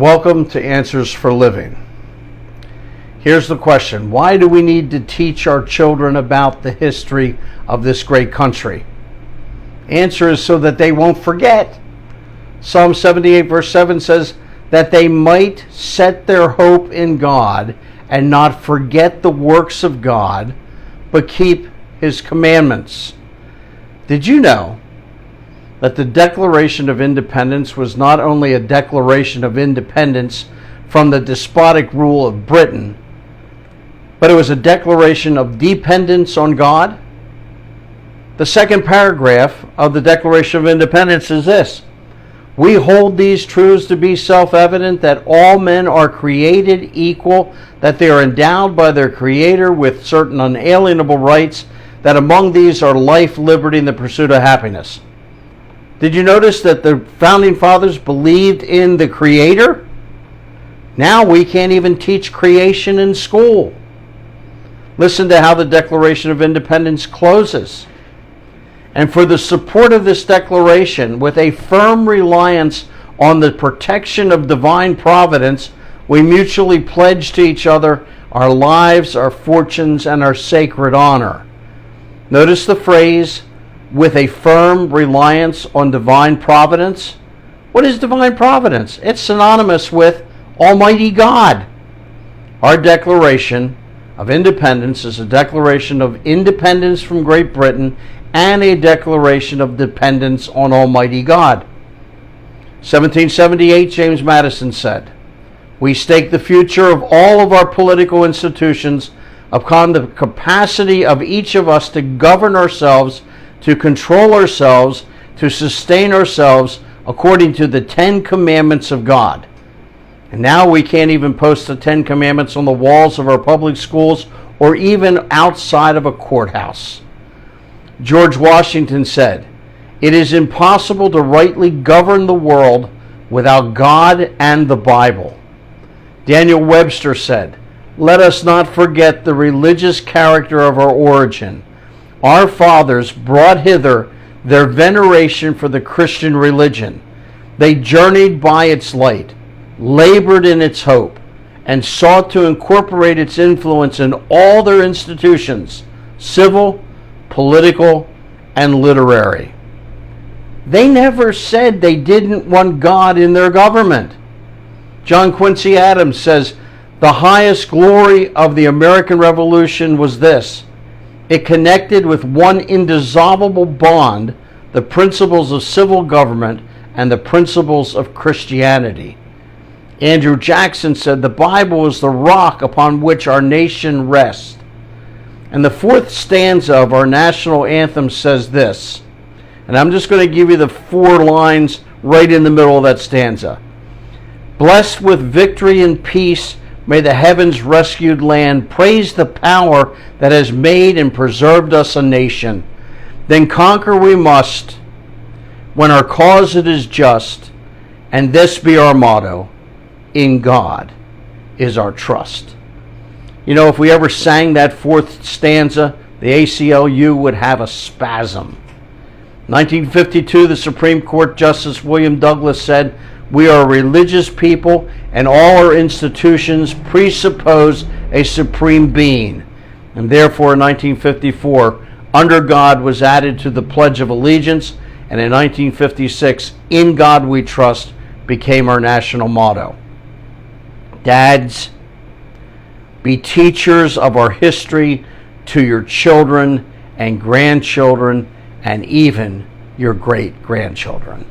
Welcome to Answers for Living. Here's the question: why do we need to teach our children about the history of this great country? Answer is so that they won't forget. Psalm 78 verse 7 says that they might set their hope in God and not forget the works of God, but keep His commandments. Did you know that the Declaration of Independence was not only a declaration of independence from the despotic rule of Britain, but it was a declaration of dependence on God? The second paragraph of the Declaration of Independence is this: we hold these truths to be self-evident, that all men are created equal, that they are endowed by their Creator with certain unalienable rights, that among these are life, liberty, and the pursuit of happiness. Did you notice that the Founding Fathers believed in the Creator? Now we can't even teach creation in school. Listen to how the Declaration of Independence closes. And for the support of this declaration, with a firm reliance on the protection of divine providence, we mutually pledge to each other our lives, our fortunes, and our sacred honor. Notice the phrase, with a firm reliance on divine providence. What is divine providence? It's synonymous with Almighty God. Our Declaration of Independence is a declaration of independence from Great Britain and a declaration of dependence on Almighty God. 1778, James Madison said, "We stake the future of all of our political institutions upon the capacity of each of us to govern ourselves, to control ourselves, to sustain ourselves according to the 10 Commandments of God." And now we can't even post the 10 Commandments on the walls of our public schools or even outside of a courthouse. George Washington said, "It is impossible to rightly govern the world without God and the Bible." Daniel Webster said, "Let us not forget the religious character of our origin. Our fathers brought hither their veneration for the Christian religion. They journeyed by its light, labored in its hope, and sought to incorporate its influence in all their institutions, civil, political, and literary." They never said they didn't want God in their government. John Quincy Adams says, "The highest glory of the American Revolution was this: it connected with one indissoluble bond the principles of civil government and the principles of Christianity." Andrew Jackson said, "The Bible is the rock upon which our nation rests." And the fourth stanza of our national anthem says this, and I'm just going to give you the 4 lines right in the middle of that stanza. "Blessed with victory and peace, may the heavens rescued land praise the power that has made and preserved us a nation. Then conquer we must, when our cause it is just, and this be our motto: in God is our trust." You know, if we ever sang that 4th stanza, the ACLU would have a spasm. 1952, the Supreme Court Justice William Douglas said, "We are a religious people, and all our institutions presuppose a supreme being." And therefore, in 1954, "Under God" was added to the Pledge of Allegiance, and in 1956, "In God We Trust" became our national motto. Dads, be teachers of our history to your children and grandchildren and even your great-grandchildren.